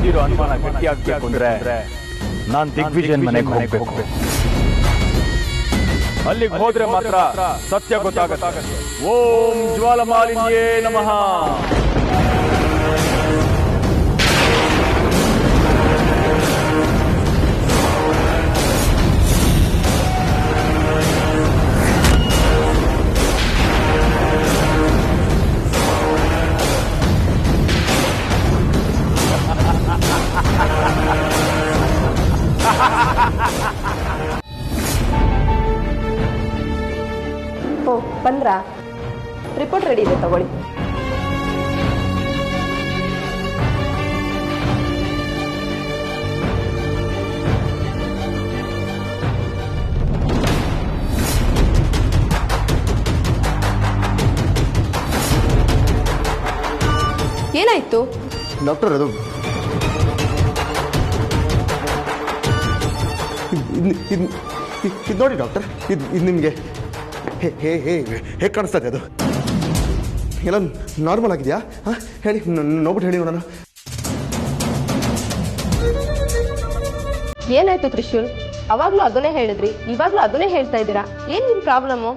ಬಂದಿರೋ ಅನುಮಾನ ಗಟ್ಟಿ ಆಗ್ಬೇಕು ಅಂದ್ರೆ ನಾನ್ ದಿಗ್ವಿಜಯನ್ ಮನೆಗೆ ಹೋಗ್ಬೇಕು. ಅಲ್ಲಿಗೆ ಹೋದ್ರೆ ಮಾತ್ರ ಸತ್ಯ ಗೊತ್ತಾಗತ್ತೆ. ಓಂ ಜ್ವಾಲಮಾಲಿನ್ಯೇ ನಮಃ. ಓ ಬಂದ್ರಾ? ರಿಪೋರ್ಟ್ ರೆಡಿ ಇದೆ, ತಗೊಳ್ಳಿ. ಏನಾಯ್ತು ಡಾಕ್ಟರ್? ಅದು ಇದು ನೋಡಿ ಡಾಕ್ಟರ್, ಇದು ನಿಮಗೆ ಹೇಗೆ ಕಾಣಿಸ್ತಾ ಇದೆ? ಅದು ಎಲ್ಲ ನಾರ್ಮಲ್ ಆಗಿದೆಯಾ? ಹಾಂ ಹೇಳಿ, ನೋಡ್ಬಿಟ್ಟು ಹೇಳಿ ನೋಡೋಣ. ಏನಾಯ್ತು ತ್ರಿಶೂಲ್? ಅವಾಗ್ಲೂ ಅದನ್ನೇ ಹೇಳಿದ್ರಿ, ಇವಾಗ್ಲೂ ಅದನ್ನೇ ಹೇಳ್ತಾ ಇದ್ದೀರಾ. ಏನು ನಿಮ್ಮ ಪ್ರಾಬ್ಲಮ್ಮು?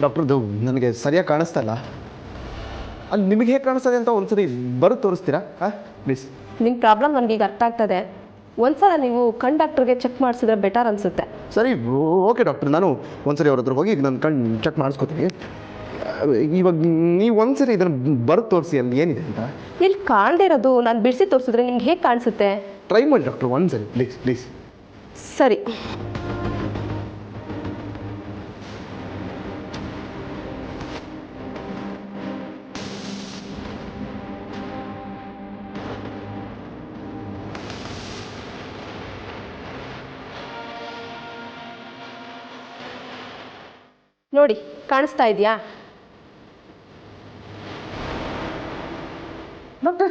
ಡಾಕ್ಟರ್ದು ನನಗೆ ಸರಿಯಾಗಿ ಕಾಣಿಸ್ತಾ ಇಲ್ಲ. ಅಲ್ಲಿ ನಿಮಗೆ ಹೇಗೆ ಕಾಣಿಸ್ತದೆ ಅಂತ ಒಂದ್ಸರಿ ಬರೋದು ತೋರಿಸ್ತೀರಾ? ಹಾಂ ಪ್ಲೀಸ್. ನಿಮ್ಮ ಪ್ರಾಬ್ಲಮ್ ನನಗೀಗ ಅರ್ಥ ಆಗ್ತದೆ. ಒಂದ್ಸಲ ನೀವು ಕಣ್ ಡಾಕ್ಟ್ರಿಗೆ ಚೆಕ್ ಮಾಡಿಸಿದ್ರೆ ಬೆಟರ್ ಅನಿಸುತ್ತೆ. ಸರಿ ಓಕೆ ಡಾಕ್ಟರ್, ನಾನು ಒಂದ್ಸರಿ ಅವ್ರ ಹತ್ರ ಹೋಗಿ ನನ್ನ ಕಣ್ಣು ಚೆಕ್ ಮಾಡಿಸ್ಕೊತೀನಿ. ಇವಾಗ ನೀವು ಒಂದ್ಸರಿ ಇದನ್ನು ಬರೋದು ತೋರಿಸಿ, ಅಲ್ಲಿ ಏನಿದೆ ಅಂತ. ಇಲ್ಲಿ ಕಾಣದೇ ಇರೋದು ನಾನು ಬಿಡಿಸಿ ತೋರಿಸಿದ್ರೆ ನಿಮ್ಗೆ ಹೇಗೆ ಕಾಣಿಸುತ್ತೆ? ಟ್ರೈ ಮಾಡಿ ಡಾಕ್ಟರ್, ಒಂದ್ಸರಿ ಪ್ಲೀಸ್ ಪ್ಲೀಸ್. ಸರಿ. ನೋಡಿ, ಕಾಣಿಸ್ತಾ ಇದೆಯಾ? ಡಾಕ್ಟರ್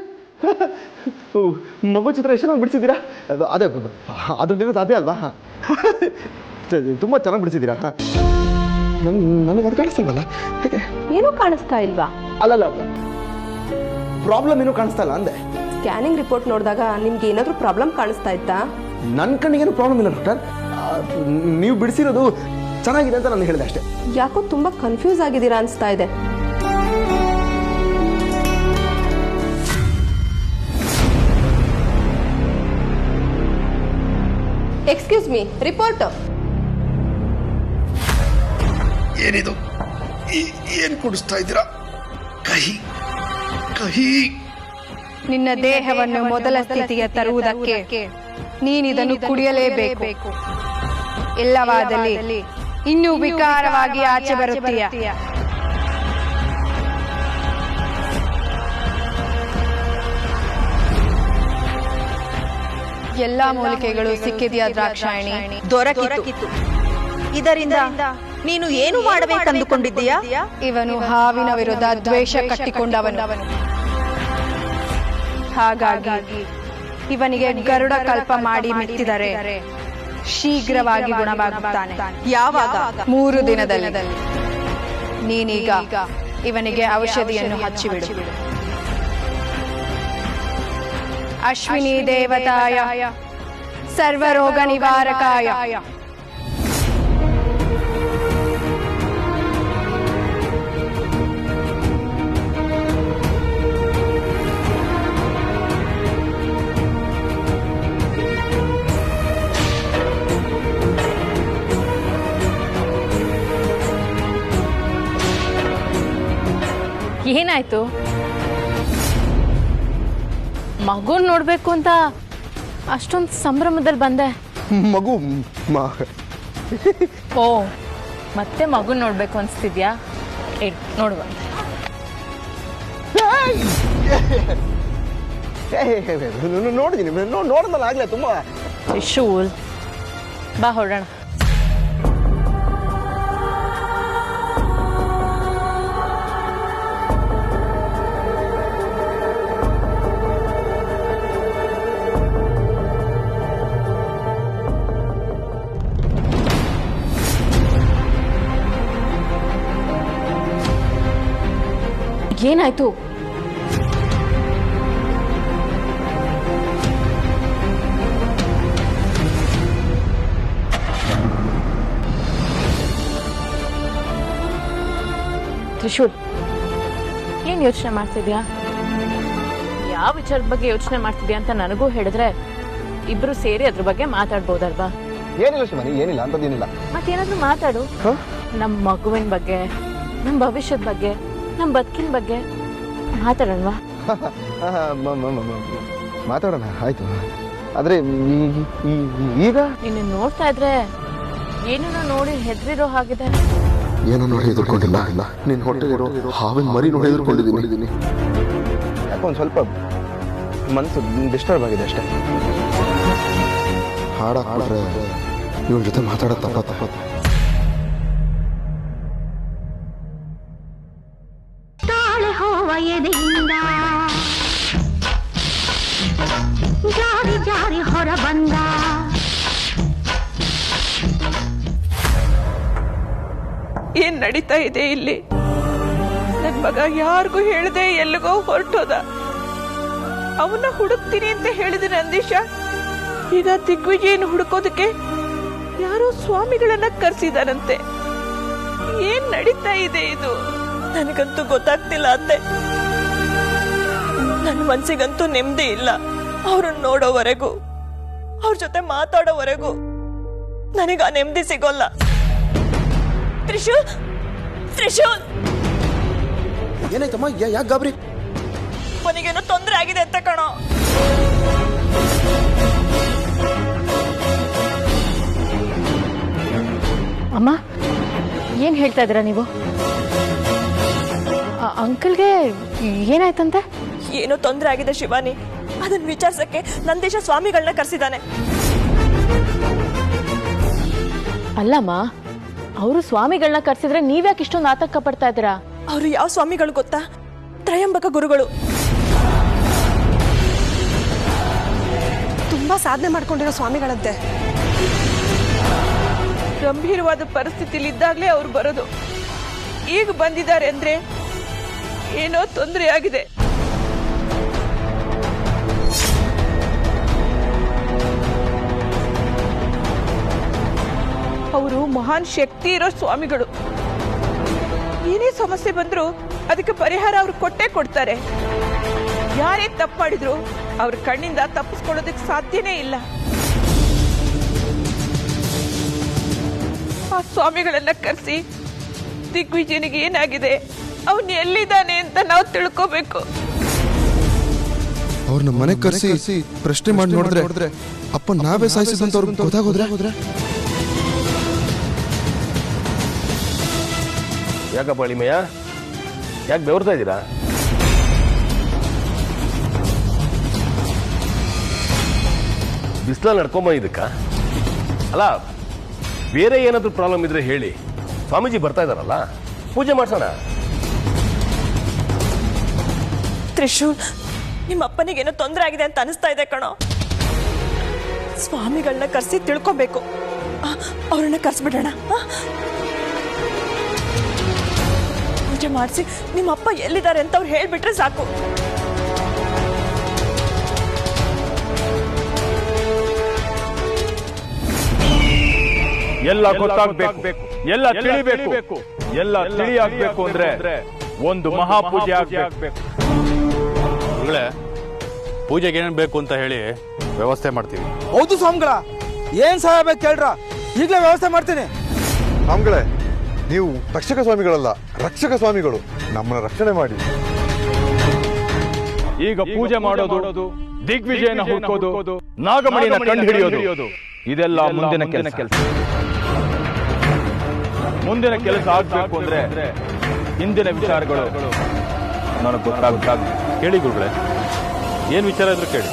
ಮಗು ಚಿತ್ರ ಎಷ್ಟು ಚೆನ್ನಾಗಿ ಬಿಡಿಸಿದ್ದೀರಾ. ಅದೇ ಅದೊಂದಿರೋದು ಅದೇ ಅಲ್ವಾ? ತುಂಬ ಚೆನ್ನಾಗಿ ಬಿಡಿಸಿದ್ದೀರಾ. ನನಗೆ ಅದು ಕಾಣಿಸ್ತಲ್ವಲ್ಲ? ಹೇಗೆ? ಏನೂ ಕಾಣಿಸ್ತಾ ಇಲ್ವಾ? ಅಲ್ಲಲ್ಲ, ಪ್ರಾಬ್ಲಮ್ ಏನೂ ಕಾಣಿಸ್ತಾ ಇಲ್ಲ ಅಂದೆ. ಸ್ಕ್ಯಾನಿಂಗ್ ರಿಪೋರ್ಟ್ ನೋಡಿದಾಗ ನಿಮ್ಗೆ ಏನಾದರೂ ಪ್ರಾಬ್ಲಮ್ ಕಾಣಿಸ್ತಾ ಇತ್ತಾ? ನನ್ನ ಕಣ್ಣಿಗೇನು ಪ್ರಾಬ್ಲಮ್ ಇಲ್ಲ ಡಾಕ್ಟರ್. ನೀವು ಬಿಡಿಸಿರೋದು ಚೆನ್ನಾಗಿದೆ ಅಂತ ನಾನು ಹೇಳಿದೆ ಅಷ್ಟೇ. ಯಾಕೋ ತುಂಬ ಕನ್ಫ್ಯೂಸ್ ಆಗಿದ್ದೀರಾ ಅನಿಸ್ತಾ ಇದೆ. Excuse me, report. ಏನಿದು? ಏನು ಕುಡಿಸ್ತಾ ಇದ್ದೀರಾ? ಕಹಿ ಕಹಿ. ನಿನ್ನ ದೇಹವನ್ನು ಮೊದಲ ಸ್ಥಿತಿಗೆ ತರುವುದಕ್ಕೆ ನೀನಿದನ್ನು ಕುಡಿಯಲೇಬೇಕು. ಇಲ್ಲವಾದಲ್ಲಿ ಇನ್ನೂ ವಿಕಾರವಾಗಿ ಆಚೆ ಬರುತ್ತೀಯ. ಎಲ್ಲಾ ಮೂಲಿಕೆಗಳು ಸಿಕ್ಕಿದೆಯಾ ದ್ರಾಕ್ಷಾಯಣಿ? ದೊರಕಿತು. ಇದರಿಂದ ನೀನು ಏನು ಮಾಡಬೇಕಂದುಕೊಂಡಿದ್ದೀಯಾ? ಇವನು ಹಾವಿನ ವಿರುದ್ಧ ದ್ವೇಷ ಕಟ್ಟಿಕೊಂಡವನು. ಹಾಗಾಗಿ ಇವನಿಗೆ ಗರುಡ ಕಲ್ಪ ಮಾಡಿ ಮೆತ್ತಿದರೆ ಶೀಘ್ರವಾಗಿ ಗುಣವಾಗುತ್ತಾನೆ. ಯಾವಾಗ? 3 ದಿನದಲ್ಲಿ. ನೀನೀಗ ಇವನಿಗೆ ಔಷಧಿಯನ್ನು ಹಚ್ಚಿಬಿಡು. ಅಶ್ವಿನಿ ದೇವತಾಯ ಸರ್ವರೋಗ ನಿವಾರಕಾಯ. ಏನಾಯ್ತು? ಮಗುನ್ ನೋಡ್ಬೇಕು ಅಂತ ಅಷ್ಟೊಂದು ಸಂಭ್ರಮದಲ್ಲಿ ಬಂದೆ. ಮಗು ಓ, ಮತ್ತೆ ಮಗುನ್ ನೋಡ್ಬೇಕು ಅನ್ಸ್ತಿದ್ಯಾ? ನೋಡುವ. ನೋಡಿದ್ದೀನಿ, ನೋಡಿದ್ಮೇಲೆ ಆಗ್ಲೇ ತುಂಬ. ಶೂಲ್ ಬಾ ಹೊರಡೋಣ. ಏನಾಯ್ತು? ತ್ರಿಶೂಲ್, ಏನು ಯೋಚನೆ ಮಾಡ್ತಿದ್ಯಾ? ಯಾವ ವಿಚಾರದ ಬಗ್ಗೆ ಯೋಚನೆ ಮಾಡ್ತಿದ್ಯಾ ಅಂತ ನನಗೂ ಹೇಳಿದ್ರೆ ಇಬ್ರು ಸೇರಿ ಅದ್ರ ಬಗ್ಗೆ ಮಾತಾಡ್ಬೋದಲ್ವಾ? ಏನಿಲ್ಲ ಶಿವಾನಿ, ಏನಿಲ್ಲ ಅಂತದೇನಿಲ್ಲ. ಮತ್ತೇನಾದ್ರೂ ಮಾತಾಡು. ನಮ್ಮ ಮಗುವಿನ ಬಗ್ಗೆ, ನಮ್ಮ ಭವಿಷ್ಯದ ಬಗ್ಗೆ, ನಮ್ಮ ಬದುಕಿನ ಬಗ್ಗೆ ಮಾತಾಡೋಣವಾ? ಮಾತಾಡೋಣ, ಆಯ್ತು. ಆದ್ರೆ ಈಗ ನಿನ್ನ ನೋಡ್ತಾ ಇದ್ರೆ ಏನನ್ನ ನೋಡಿ ಹೆದರಿರೋ ಹಾಗಿದೆ. ಏನೋ ನೋಡಿ ಹೆದರ್ಕೊಂಡಿಲ್ಲ, ನಿನ್ನ ಹೊಟ್ಟೆಲಿರೋ ಹಾವಿನ ಮರಿ ನೋಡಿ ಹೆದರ್ಕೊಂಡಿದ್ದೀನಿ. ಯಾಕೊಂದು ಸ್ವಲ್ಪ ಮನಸ್ಸು ಡಿಸ್ಟರ್ಬ್ ಆಗಿದೆ ಅಷ್ಟೇ. ಹಾಡ್ರೆ ಇವ್ರ ಜೊತೆ ಮಾತಾಡೋ ತಪ್ಪ. ತಾಳೆ ಹೋವ ಎದೆಯಿಂದ ಜಾರಿ ಜಾರಿ ಹೊರ ಬಂದ, ಏನ್ ನಡೀತಾ ಇದೆ ಇಲ್ಲಿ? ನನ್ ಮಗ ಯಾರಿಗೂ ಹೇಳದೆ ಎಲ್ಲಿಗೋ ಹೊರಟೋದ. ಅವನ್ನ ಹುಡುಕ್ತೀನಿ ಅಂತ ಹೇಳಿದ ನಂದೀಶ ಈಗ ದಿಗ್ವಿಜಯನ ಹುಡುಕೋದಕ್ಕೆ ಯಾರೋ ಸ್ವಾಮಿಗಳನ್ನ ಕರ್ಸಿದಾನಂತೆ. ಏನ್ ನಡೀತಾ ಇದೆ ಇದು? ನನಗಂತೂ ಗೊತ್ತಾಗ್ತಿಲ್ಲ ಅತ್ತೆ. ನನ್ನ ಮನ್ಸಿಗಂತೂ ನೆಮ್ಮದಿ ಇಲ್ಲ. ಅವ್ರನ್ನ ನೋಡೋವರೆಗೂ, ಅವ್ರ ಜೊತೆ ಮಾತಾಡೋವರೆಗೂ ನನಗ ನೆಮ್ಮದಿ ಸಿಗೋಲ್ಲ. ತ್ರಿಶೂಲ್, ತ್ರಿಶೂಲ್, ಏನಾಯ್ತಮ್ಮ? ಯಾಕೆ ಗಾಬರಿ? ಅವನಿಗೇನೋ ತೊಂದರೆ ಆಗಿದೆ ಅಂತ ಕಣೋ. ಅಮ್ಮ, ಏನ್ ಹೇಳ್ತಾ ಇದ್ದೀರಾ ನೀವು? ಅಂಕಲ್ಗೆ ಏನಾಯ್ತಂತೆ? ಏನೋ ತೊಂದರೆ ಆಗಿದೆ ಶಿವಾನಿ. ಅದನ್ನ ವಿಚಾರಿಸಕ್ಕೆ ನಂದೀಶ ಸ್ವಾಮಿಗಳನ್ನ ಕರೆಸಿದ್ದಾನೆ. ಅಲ್ಲಮ್ಮ, ಅವರು ಸ್ವಾಮಿಗಳನ್ನ ಕರ್ಸಿದ್ರೆ ನೀವ್ಯಾಕೆ ಇಷ್ಟೊಂದು ಆತಂಕ ಪಡ್ತಾ ಇದ್ದೀರಾ? ಅವರು ಯಾವ ಸ್ವಾಮಿಗಳು ಗೊತ್ತಾ? ತ್ರಯಂಬಕ ಗುರುಗಳು. ತುಂಬಾ ಸಾಧನೆ ಮಾಡ್ಕೊಂಡಿರೋ ಸ್ವಾಮಿಗಳಂತೆ. ಗಂಭೀರವಾದ ಪರಿಸ್ಥಿತಿಲಿ ಇದ್ದಾಗಲೇ ಅವ್ರು ಬರೋದು. ಈಗ ಬಂದಿದ್ದಾರೆ ಅಂದ್ರೆ ಏನೋ ತೊಂದರೆ ಆಗಿದೆ. ಅವರು ಮಹಾನ್ ಶಕ್ತಿ ಇರೋ ಸ್ವಾಮಿಗಳು. ಏನೇ ಸಮಸ್ಯೆ ಬಂದ್ರು ಅದಕ್ಕೆ ಪರಿಹಾರ ಅವ್ರು ಕೊಟ್ಟೇ ಕೊಡ್ತಾರೆ. ಯಾರೇ ತಪ್ಪು ಮಾಡಿದ್ರು ಅವ್ರ ಕಣ್ಣಿಂದ ತಪ್ಪಿಸ್ಕೊಳ್ಳೋದಕ್ಕೆ ಸಾಧ್ಯನೇ ಇಲ್ಲ. ಆ ಸ್ವಾಮಿಗಳನ್ನ ಕರೆಸಿ ದಿಗ್ವಿಜಯನಿಗೆ ಏನಾಗಿದೆ, ಅವನು ಎಲ್ಲಿದ್ದಾನೆ ಅಂತ ನಾವು ತಿಳ್ಕೋಬೇಕು. ಅವ್ರನ್ನ ಮನೆ ಕರೆಸಿ ಪ್ರಶ್ನೆ ಮಾಡಿ ನೋಡಿದ್ರೆ ಅಪ್ಪ ನಾವೇ ಸಾಯಿಸಿದಂತ ಅವ್ರಿಗೆ ಗೊತ್ತಾಗೋದ್ರೆ. ಯಾಕಪ್ಪ ಅಳಿಮಯ್ಯ, ಯಾಕೆ ಬೆವರ್ತಾ ಇದ್ದೀರಾ? ಬಿಸಿಲಲ್ಲಿ ನಡ್ಕೊಂಬಂದಿದ್ದಕ್ಕ? ಅಲ್ಲ, ಬೇರೆ ಏನಾದರೂ ಪ್ರಾಬ್ಲಮ್ ಇದ್ರೆ ಹೇಳಿ, ಸ್ವಾಮೀಜಿ ಬರ್ತಾ ಇದಾರಲ್ಲ, ಪೂಜೆ ಮಾಡ್ಸೋಣ. ತ್ರಿಶೂಲ್, ನಿಮ್ಮ ಅಪ್ಪನಿಗೇನೋ ತೊಂದರೆ ಆಗಿದೆ ಅಂತ ಅನಿಸ್ತಾ ಇದೆ ಕಣೋ. ಸ್ವಾಮಿಗಳನ್ನ ಕರೆಸಿ ತಿಳ್ಕೊಬೇಕು. ಅವ್ರನ್ನ ಕರ್ಸ್ಬಿಡೋಣ. ಪೂಜೆ ಮಾಡಿಸಿ ನಿಮ್ಮ ಅಪ್ಪ ಎಲ್ಲಿದ್ದಾರೆ ಅಂತ ಅವ್ರು ಹೇಳ್ಬಿಟ್ರೆ ಸಾಕು. ಎಲ್ಲ ಗೊತ್ತಾಗಬೇಕು, ಎಲ್ಲ ತಿಳಿಬೇಕು, ಎಲ್ಲ ತಿಳಿಯಾಗಬೇಕು ಅಂದ್ರೆ ಒಂದು ಮಹಾಪೂಜೆ ಆಗ್ಬೇಕು. ಪೂಜೆಗೆ ಏನೇನು ಬೇಕು ಅಂತ ಹೇಳಿ ವ್ಯವಸ್ಥೆ ಮಾಡ್ತೀವಿ. ಹೌದು ಸ್ವಾಮಿಗಳ, ಏನ್ ಸಹಾಯ ಬೇಕು ಕೇಳ್ರ, ಈಗಲೇ ವ್ಯವಸ್ಥೆ ಮಾಡ್ತೀನಿ. ಸ್ವಾಮಿಗಳೇ, ನೀವು ರಕ್ಷಕ ಸ್ವಾಮಿಗಳಲ್ಲ, ರಕ್ಷಕ ಸ್ವಾಮಿಗಳು. ನಮ್ಮನ್ನ ರಕ್ಷಣೆ ಮಾಡಿ. ಈಗ ಪೂಜೆ ಮಾಡೋದು, ದಿಗ್ವಿಜಯನ ಹುಡುಕೋದು, ನಾಗಮಣಿನ ಕಂಡು ಹಿಡಿಯೋದು, ಇದೆಲ್ಲ ಮುಂದಿನ ಕೆಲಸ. ಮುಂದಿನ ಕೆಲಸ ಆಗ್ಬೇಕು ಅಂದ್ರೆ ಹಿಂದಿನ ವಿಚಾರಗಳು ನನಗೆ ಗೊತ್ತಾಗುತ್ತೆ. ಕೇಳಿ ಗುರುಗಳೇ, ಏನ್ ವಿಚಾರ ಇದ್ರು ಕೇಳಿ,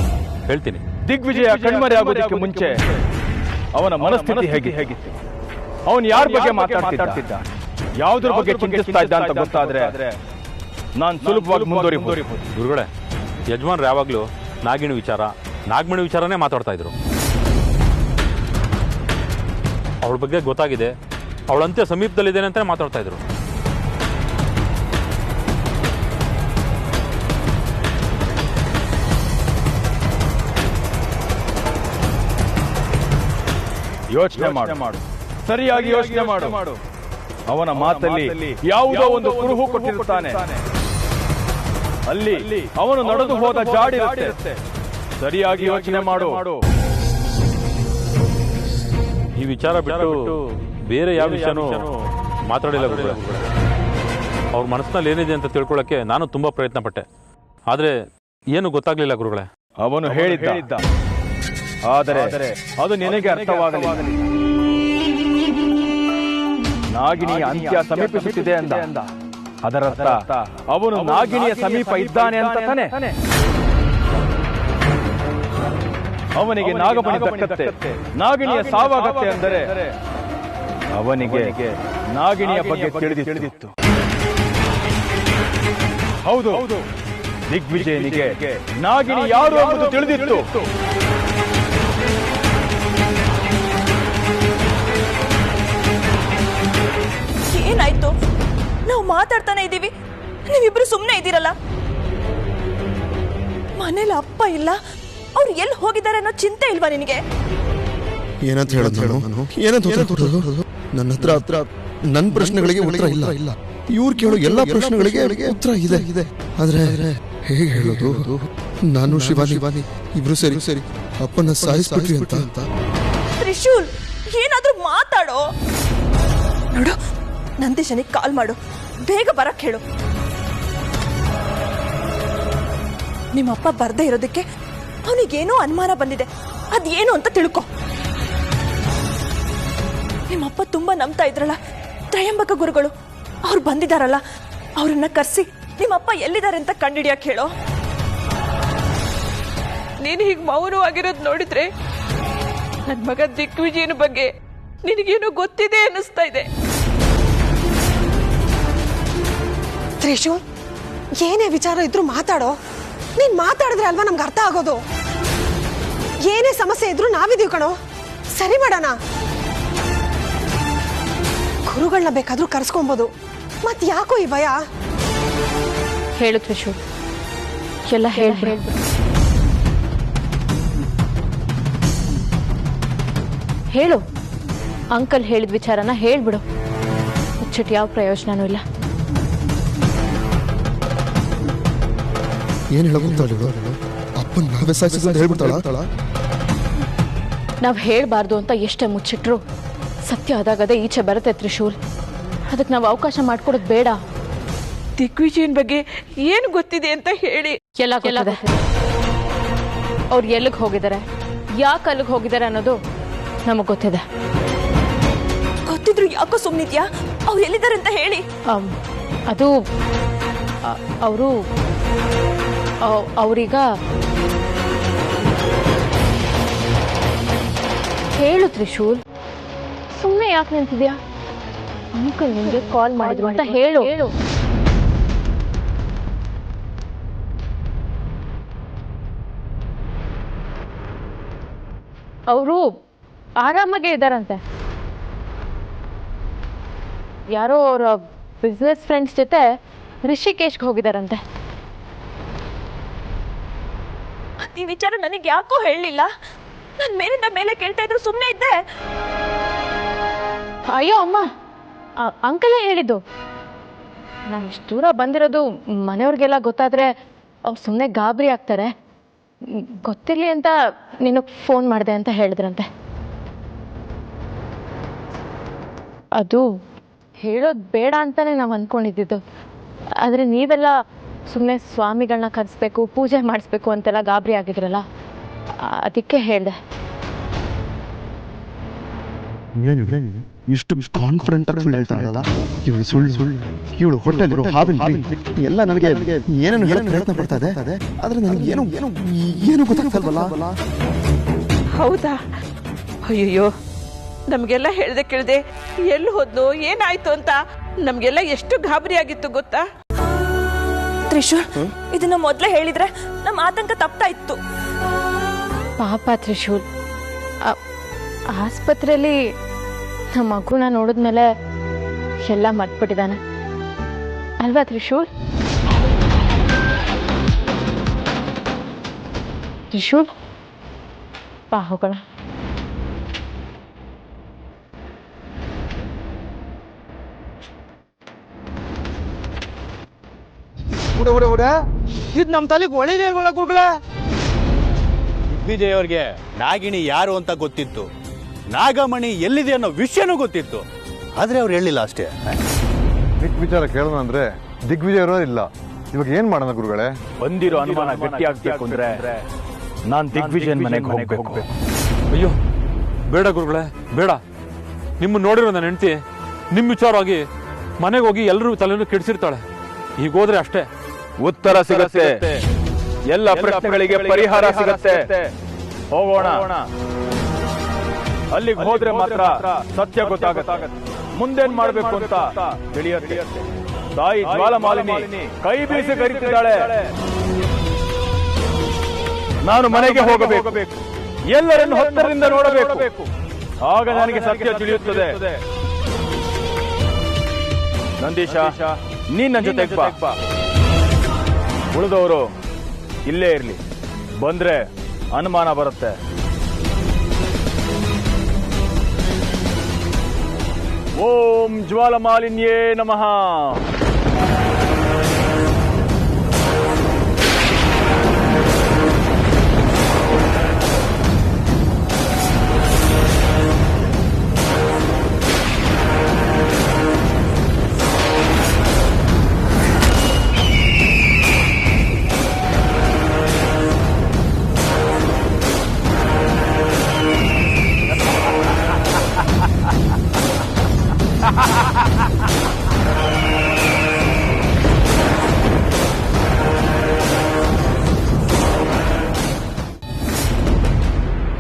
ಹೇಳ್ತೀನಿ. ದಿಗ್ವಿಜಯ ಕಣ್ಮರೆ ಆಗೋದಕ್ಕೆ ಮುಂಚೆ ಅವನ ಮನಸ್ಥಿತಿ ಹೇಗಿತ್ತು, ಅವನು ಯಾರ ಬಗ್ಗೆ ಮಾತಾಡ್ತಿದ್ದ, ಯಾವುದ್ರ ಬಗ್ಗೆ ಚಿಂತಿಸ್ತಾ ಇದ್ದ ಅಂತ ಗೊತ್ತಾದ್ರೆ ನಾನು ಸುಲಭವಾಗಿ ಮುಂದುವರಿಬಹುದು. ಗುರುಗಳೇ, ಯಜಮಾನ್ರು ಯಾವಾಗ್ಲೂ ನಾಗಮಣಿ ವಿಚಾರನೇ ಮಾತಾಡ್ತಾ ಇದ್ರು. ಅವಳ ಬಗ್ಗೆ ಗೊತ್ತಾಗಿದೆ, ಅವಳಂತೆ ಸಮೀಪದಲ್ಲಿದ್ದೇನೆ ಅಂತ ಮಾತಾಡ್ತಾ ಇದ್ರು. ಯೋಚನೆ ಮಾಡು, ಸರಿಯಾಗಿ ಯೋಚನೆ ಮಾಡು. ಅವನ ಮಾತಲ್ಲಿ ಯಾವುದೋ ಒಂದು ಕುರುಹು ಕೊಟ್ಟಿರುತ್ತಾನೆ. ಅಲ್ಲಿ ಅವನು ನಡೆದು ಹೋದ ಜಾಡಿರುತ್ತೆ. ಸರಿಯಾಗಿ ಯೋಚನೆ ಮಾಡು. ಈ ವಿಚಾರ ಬಿಟ್ಟು ಬೇರೆ ಯಾವ ವಿಷಯನೂ ಮಾತಾಡಿಲ್ಲ ಗುರುಗಳೇ. ಅವ್ರ ಮನಸ್ಸಿನಲ್ಲಿ ಏನಿದೆ ಅಂತ ತಿಳ್ಕೊಳ್ಳೋಕ್ಕೆ ನಾನು ತುಂಬಾ ಪ್ರಯತ್ನ ಪಟ್ಟೆ, ಆದ್ರೆ ಏನು ಗೊತ್ತಾಗ್ಲಿಲ್ಲ ಗುರುಗಳೇ. ಅವನು ಹೇಳಿದ್ದ, ಆದರೆ ಅದು ನಿನಗೆ ಅರ್ಥವಾಗಲಿಲ್ಲ. ನಾಗಿಣಿಯ ಅಂತ್ಯ ಸಮೀಪಿಸುತ್ತಿದೆ ಅಂದ. ಅದರರ್ಥ ಅವನು ನಾಗಿಣಿಯ ಸಮೀಪ ಇದ್ದಾನೆ ಅಂತ ತಾನೆ. ಅವನಿಗೆ ನಾಗಮಣಿ ದಕ್ಕತ್ತೆ, ನಾಗಿಣಿಯ ಸಾವಾಗತ್ತೆ ಅಂದರೆ ಅವನಿಗೆ ನಾಗಿಣಿಯ ಬಗ್ಗೆ ತಿಳಿದಿತ್ತು. ಹೌದು, ದಿಗ್ವಿಜಯನಿಗೆ ನಾಗಿಣಿ ಯಾರು ಎಂಬುದು ತಿಳಿದಿತ್ತು. ಏನಾಯ್ತು? ನಾವು ಮಾತಾಡ್ತಾನೆ ಇದ್ದೀವಿ, ನೀವಿಬ್ರು ಸುಮ್ಮನೆ ಇದ್ದೀರಲ್ಲ. ಮನೇಲಿ ಅಪ್ಪ ಇಲ್ಲ, ಅವ್ರು ಎಲ್ಲಿ ಹೋಗಿದ್ದಾರೆ ಅನ್ನೋ ಚಿಂತೆ ಇಲ್ವಾ ನಿನಗೆ? ಏನಂತ ಹೇಳೋದು ನಾನು? ಏನಂತ ಉತ್ತರ? ನನ್ನ ಹತ್ರ ನನ್ನ ಪ್ರಶ್ನೆಗಳಿಗೆ ಉತ್ತರ ಇಲ್ಲ. ಇವ್ರು ಕೇಳೋ ಎಲ್ಲಾ ಪ್ರಶ್ನೆಗಳಿಗೆ ಉತ್ತರ ಇದೆ. ಆದ್ರೆ ಹೇಗೆ ಹೇಳೋದು? ನಾನು ಶಿವಾನಿ ಇಬ್ರು ಸರಿ ಅಪ್ಪನ ಸಾಯಿಸ್ಬಿಟ್ವಿ ಅಂತ. ತ್ರಿಶೂಲ್, ಏನಾದ್ರೂ ಮಾತಾಡೋ. ನೋಡು, ನಂದೀಶನಿಗೆ ಕಾಲ್ ಮಾಡು, ಬೇಗ ಬರಕ್ ಹೇಳು. ನಿಮ್ಮಪ್ಪ ಬರ್ದೇ ಇರೋದಕ್ಕೆ ಅವನಿಗೇನೋ ಅನುಮಾನ ಬಂದಿದೆ, ಅದೇನು ಅಂತ ತಿಳ್ಕೊ. ನಿಮ್ಮಪ್ಪ ತುಂಬಾ ನಂಬ್ತಾ ಇದ್ರಲ್ಲ ತ್ರಯಂಬಕ ಗುರುಗಳು, ಅವ್ರು ಬಂದಿದಾರಲ್ಲ, ಅವ್ರನ್ನ ಕರ್ಸಿ ನಿಮ್ಮಪ್ಪ ಎಲ್ಲಿದ್ದಾರೆ ಅಂತ ಕಂಡಿಡಿಯಕ್ ಹೇಳೋ. ನೀನು ಹೀಗೆ ಮೌನವಾಗಿರೋದು ನೋಡಿದ್ರೆ ನನ್ನ ಮಗ ದಿಗ್ವಿಜಯನ ಬಗ್ಗೆ ನಿನಗೇನೋ ಗೊತ್ತಿದೆ ಅನ್ನಿಸ್ತಾ ಇದೆ. ತ್ರಿಶೂಲ್, ಏನೇ ವಿಚಾರ ಇದ್ರೂ ಮಾತಾಡೋ. ನೀನ್ ಮಾತಾಡಿದ್ರೆ ಅಲ್ವಾ ನಮ್ಗೆ ಅರ್ಥ ಆಗೋದು. ಏನೇ ಸಮಸ್ಯೆ ಇದ್ರೂ ನಾವಿದೀವಿ ಕಣೋ, ಸರಿ ಮಾಡೋಣ. ಗುರುಗಳನ್ನ ಬೇಕಾದ್ರೂ ಕರ್ಸ್ಕೊಬೋದು, ಮತ್ ಯಾಕೋ ಈ ಭಯ? ಹೇಳು ತ್ರಿಶೂಲ್, ಎಲ್ಲ ಹೇಳ್ಬಿಡು. ಹೇಳು, ಅಂಕಲ್ ಹೇಳಿದ ವಿಚಾರನ ಹೇಳ್ಬಿಡು. ಮುಚ್ಚಿಟ್ಟು ಯಾವ ಪ್ರಯೋಜನನೂ ಇಲ್ಲ. ಏನ್ ಹೇಳೋದು? ಅಪ್ಪನ್ ನಾವೇ ಸಾಯಿಸಿದ್ರು ಅಂತ ಹೇಳ್ಬಿಡ್ತಾಳ? ನಾವು ಹೇಳ್ಬಾರ್ದು ಅಂತ ಎಷ್ಟೇ ಮುಚ್ಚಿಟ್ರು ಸತ್ಯ ಆದಾಗದೇ ಈಚೆ ಬರುತ್ತೆ ತ್ರಿಶೂಲ್. ಅದಕ್ಕೆ ನಾವು ಅವಕಾಶ ಮಾಡ್ಕೊಡೋದು ಬೇಡ. ದಿಗ್ವಿಜಯನ್ ಬಗ್ಗೆ ಏನು ಗೊತ್ತಿದೆ ಅಂತ ಹೇಳಿ. ಎಲ್ಲ ಗೊತ್ತಿದೆ. ಅವ್ರು ಎಲ್ಲಿಗೆ ಹೋಗಿದ್ದಾರೆ, ಯಾಕೆ ಅಲ್ಲಿಗೆ ಹೋಗಿದ್ದಾರೆ ಅನ್ನೋದು ನಮಗ್ ಗೊತ್ತಿದೆ. ಗೊತ್ತಿದ್ರು ಯಾಕೋ ಸುಮ್ಮನಿದ್ಯಾ? ಅವ್ರು ಎಲ್ಲಿದ್ದಾರೆ ಅಂತ ಹೇಳಿ. ಅದು ಅವ್ರೀಗ ಹೇಳು ತ್ರಿಶೂಲ್, ಸುಮ್ಮನೆ ಯಾಕೆ ನಿಂತಿದ್ಯಾ? ಅಂಕಲ್ ನಿಮ್ಗೆ ಕಾಲ್ ಮಾಡಿದ್ರು ಅಂತ ಹೇಳು. ಅವರು ಆರಾಮಾಗೆ ಇದ್ದಾರಂತೆ. ಯಾರೋ ಅವರ ಬಿಸ್ನೆಸ್ ಫ್ರೆಂಡ್ಸ್ ಜೊತೆ ರಿಷಿಕೇಶ್ಗೆ ಹೋಗಿದಾರಂತೆ. ಈ ವಿಚಾರ ನನಗೆ ಯಾಕೋ ಹೇಳಲಿಲ್ಲ. ನನ್ನ ಮೇಲಿಂದ ಮೇಲೆ ಕೇಳ್ತಾ ಇದ್ರು, ಸುಮ್ಮನೆ ಇದ್ದೆ. ಅಯ್ಯೋ ಅಮ್ಮ, ಅಂಕಲೇ ಹೇಳಿದ್ದು. ನಾನು ಇಷ್ಟು ದೂರ ಬಂದಿರೋದು ಮನೆಯವ್ರಿಗೆಲ್ಲ ಗೊತ್ತಾದ್ರೆ ಅವ್ರು ಸುಮ್ಮನೆ ಗಾಬರಿ ಆಗ್ತಾರೆ. ಗೊತ್ತಿರಲಿ ಅಂತ ನಿನಗೆ ಫೋನ್ ಮಾಡಿದೆ ಅಂತ ಹೇಳಿದ್ರಂತೆ. ಅದು ಹೇಳೋದು ಬೇಡ ಅಂತಾನೆ ನಾವು ಅಂದ್ಕೊಂಡಿದ್ದು. ಆದರೆ ನೀವೆಲ್ಲ ಸುಮ್ಮನೆ ಸ್ವಾಮಿಗಳನ್ನ ಕರೆಸ್ಬೇಕು, ಪೂಜೆ ಮಾಡಿಸ್ಬೇಕು ಅಂತೆಲ್ಲ ಗಾಬರಿ ಆಗಿದ್ರಲ್ಲ, ಅದಕ್ಕೆ ಹೇಳಿದೆ. ಇಷ್ಟು ಕಾನ್ಫಿಡೆಂಟ್ ಆಗಿ ಸುಳ್ಳು ಹೇಳ್ತಾರಲ್ಲ ಇವಳು. ಸುಳ್ಳು ಇವಳು ಹೋಟೆಲ್ ಎಲ್ಲ ನನಗೆ ಏನೇನು ಹೇಳಕ್ ಪ್ರಯತ್ನ ಪಡ್ತಾ ಇದೆ, ಆದ್ರೆ ನನಗೆ ಏನು ಗೊತ್ತಾಗ್ತಲ್ವಲ್ಲ. ಹೌದಾ? ಅಯ್ಯಯ್ಯೋ, ನಮಗೆಲ್ಲ ಹೇಳ್ದೆ ಕೇಳ್ದೆ ಎಲ್ಲಿ ಹೋದ್ಲು, ಏನಾಯ್ತು ಅಂತ ನಮಗೆಲ್ಲ ಎಷ್ಟು ಗಾಬರಿ ಆಗಿತ್ತು ಗೊತ್ತಾ? ತ್ರಿಶೂಲ್, ಇದನ್ನ ಮೊದಲೇ ಹೇಳಿದ್ರೆ ನಮ್ಮ ಆತಂಕ ತಪ್ತಾ ಇತ್ತು. ಪಾಪ ತ್ರಿಶೂಲ್, ಆಸ್ಪತ್ರೆಯಲ್ಲಿ ನಮ್ಮ ಮಗುನ ನೋಡಿದ್ಮೇಲೆ ಎಲ್ಲ ಮರ್ತ್ಬಿಟ್ಟಿದ್ದಾನೆ ಅಲ್ವಾ ತ್ರಿಶೂಲ್? ತ್ರಿಶೂಲ್, ಬಾ ಹೋಗೋಣ. ಇದು ನಮ್ಮ ತಲೆಗೆ ಒಳ್ಳೆಯದೇ ಇಲ್ವಲ್ಲ ಗುರುಗಳೇ. ದಿಗ್ವಿಜಯ್ ಅವ್ರಿಗೆ ನಾಗಿಣಿ ಯಾರು ಅಂತ ಗೊತ್ತಿತ್ತು, ನಾಗಮಣಿ ಎಲ್ಲಿದೆ ಅನ್ನೋ ವಿಷಯನೂ ಗೊತ್ತಿತ್ತು, ಆದ್ರೆ ಅವ್ರು ಹೇಳಿಲ್ಲ ಅಷ್ಟೇ. ವಿಚಾರ ಕೇಳೋಣ ಅಂದ್ರೆ ದಿಗ್ವಿಜಯ್ ಇರೋ ಇಲ್ಲ. ಇವಾಗ ಏನ್ ಮಾಡೋಣ ಗುರುಗಳೇ? ಬಂದಿರೋ ಅನುಮಾನ ಗಟ್ಟಿ ಆಗ್ಬೇಕು ಅಂದ್ರೆ ನಾನ್ ದಿಗ್ವಿಜಯನ್ ಮನೆಗೆ ಹೋಗ್ಬೇಕು. ಅಯ್ಯೋ ಬೇಡ ಗುರುಗಳೇ, ಬೇಡ. ನಿಮ್ಮ ನೋಡಿರೋ ನನ್ನ ಹೆಂಡತಿ ನಿಮ್ಮ ವಿಚಾರವಾಗಿ ಮನೆಗೆ ಹೋಗಿ ಎಲ್ಲರೂ ತಲೆನೂ ಕೆಡಿಸಿರ್ತಾಳೆ. ಈಗ ಹೋದ್ರೆ ಅಷ್ಟೇ ಉತ್ತರ ಸಿಗತ್ತೆ, ಎಲ್ಲ ಪ್ರಶ್ನೆಗಳಿಗೆ ಪರಿಹಾರ ಸಿಗತ್ತೆ. ಹೋಗೋಣ. ಅಲ್ಲಿಗೆ ಹೋದ್ರೆ ಮಾತ್ರ ಸತ್ಯ ಗೊತ್ತಾಗತ್ತೆ, ಮುಂದೇನ್ ಮಾಡ್ಬೇಕು ಅಂತ ತಿಳಿಯತ್ತೆ. ತಾಯಿ ಜ್ವಾಲಮಾಲಿನಿ ಕೈ ಬೀಸಿ ಕರೀತಿದ್ದಾಳೆ. ನಾನು ಮನೆಗೆ ಹೋಗಬೇಕು, ಎಲ್ಲರನ್ನು ಹತ್ತರಿಂದ ನೋಡಬೇಕು. ಆಗ ನನಗೆ ಸತ್ಯ ತಿಳಿಯುತ್ತದೆ. ನಂದೀಶ, ನೀನ್ ನನ್ನ ಜೊತೆಗೆ ಬಾ. ಉಳಿದವರು ಇಲ್ಲೇ ಇರ್ಲಿ, ಬಂದ್ರೆ ಅನುಮಾನ ಬರುತ್ತೆ. ಓಂ ಜ್ವಾಲಮಾಲಿನ್ಯೇ ನಮಃ.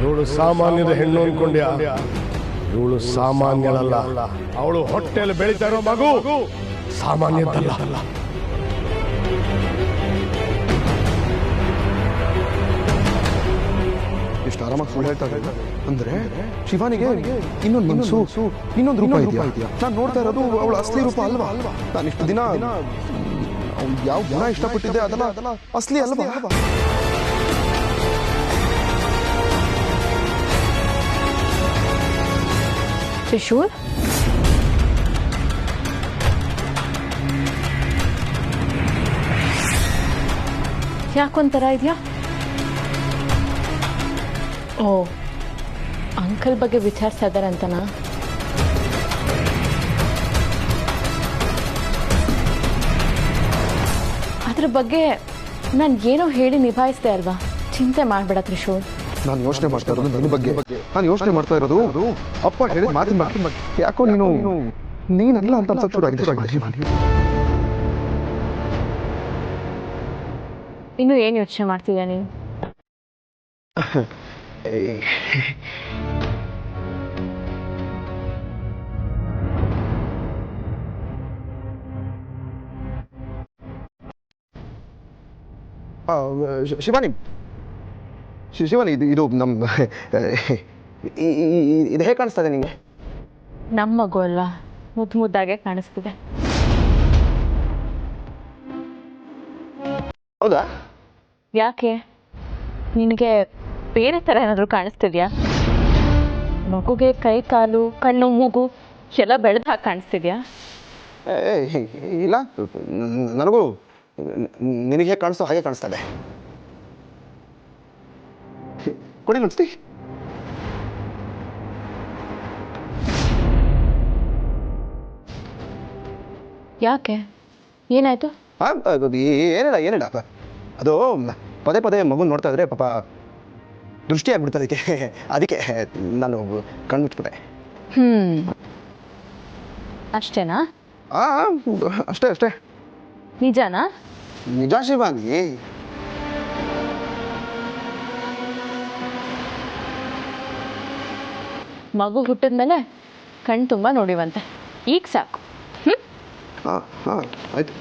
ಇವಳು ಸಾಮಾನ್ಯದ ಹೆಣ್ಣು ಅನ್ಕೊಂಡ್ಯಾ? ಇವಳು ಸಾಮಾನ್ಯಳಲ್ಲ. ಅವಳು ಹೊಟ್ಟೆಯಲ್ಲಿ ಬೆಳೀತಾ ಇರೋ ಮಗು ಸಾಮಾನ್ಯದಲ್ಲ. ಎಷ್ಟು ಆರಾಮಾಗಿ ಸುಳ್ಳು ಹೇಳ್ತಾ ಇದ್ದಾರೆ ಅಂದ್ರೆ ಶಿವಾನಿಗೆ ಇನ್ನೊಂದು ಮನಸ್ಸು, ಇನ್ನೊಂದು ರೂಪ ಇದೆಯಾ? ನಾನು ನೋಡ್ತಾ ಇರೋದು ಅವಳ ಅಸಲಿ ರೂಪ ಅಲ್ವಾ? ನಾನು ಇಷ್ಟು ದಿನ ಅವ್ಳು ಯಾವ ಗುಣ ಇಷ್ಟಪಟ್ಟಿದ್ದೆ ಅದೆಲ್ಲ ಅಸಲಿ ಅಲ್ವಾ? ತ್ರಿಶೂಲ್, ಯಾಕೊಂಥರ ಇದೆಯಾ? ಓ, ಅಂಕಲ್ ಬಗ್ಗೆ ವಿಚಾರಿಸ್ತಾ ಇದ್ದಾರಂತನಾ? ಅದ್ರ ಬಗ್ಗೆ ನಾನು ಏನೋ ಹೇಳಿ ನಿಭಾಯಿಸ್ದೆ ಅಲ್ವಾ? ಚಿಂತೆ ಮಾಡಬೇಡ ತ್ರಿಶೂಲ್. ನಾನು ಯೋಚನೆ ಮಾಡ್ತಾ ಇರೋದು ನಿನ್ನ ಬಗ್ಗೆ. ನಾನು ಯೋಚನೆ ಮಾಡ್ತಾ ಇರೋದು ಅಪ್ಪ ಹೇಳಿದ ಮಾತಿನ ಬಗ್ಗೆ. ಯಾಕೋ ನೀನಲ್ಲ ಅಂತ ಅನ್ಸಕ್ ಶುರು ಆಗಿದೆ. ಇನ್ನು ಏನು ಯೋಚನೆ ಮಾಡ್ತಿದ್ಯಾ ನೀನು? ಶಿವಾನಿ, ಇದು ನಮ್ಮ ಇದು ಹೇಗೆ ಕಾಣಿಸ್ತಾ ಇದೆ ನಿಮಗೆ? ನಮ್ಮ ಮಗು ಅಲ್ವಾ, ಮುದ್ದು ಮುದ್ದಾಗೆ ಕಾಣಿಸ್ತಿದೆ. ಹೌದಾ? ಯಾಕೆ, ನಿನಗೆ ಬೇರೆ ಥರ ಏನಾದರೂ ಕಾಣಿಸ್ತಿದ್ಯಾ? ಮಗುಗೆ ಕೈ ಕಾಲು ಕಣ್ಣು ಮೂಗು ಎಲ್ಲ ಬೆಳೆದು ಹಾಕಿ ಕಾಣಿಸ್ತಿದ್ಯಾ? ಇಲ್ಲ, ನನಗೂ ನಿನಗೆ ಹೇಗೆ ಕಾಣಿಸ್ತೋ ಹಾಗೆ ಕಾಣಿಸ್ತಾ ಇದೆ. ಕೊಡಿ ನೋಡ್ತಿ. ಯಾಕೆ, ಏನಾಯ್ತು? ಏನಿಲ್ಲ ಅದು ಪದೇ ಪದೇ ಮಗು ನೋಡ್ತಾ ಇದ್ರೆ ಪಾಪ ದೃಷ್ಟಿ ಆಗ್ಬಿಡ್ತದೆ. ಅದಕ್ಕೆ ನಾನು ಕಣ್ಮುಚ್ಬಿಟ್ಟೆ. ಅಷ್ಟೇನಾ? ಅಷ್ಟೇ. ನಿಜನಾ? ನಿಜ ಶಿವಾನಿ. ಮಗು ಹುಟ್ಟಿದ್ಮೇಲೆ ಕಣ್ ತುಂಬ ನೋಡಿವಂತೆ. ಈಗ ಸಾಕು. ಆಯ್ತು.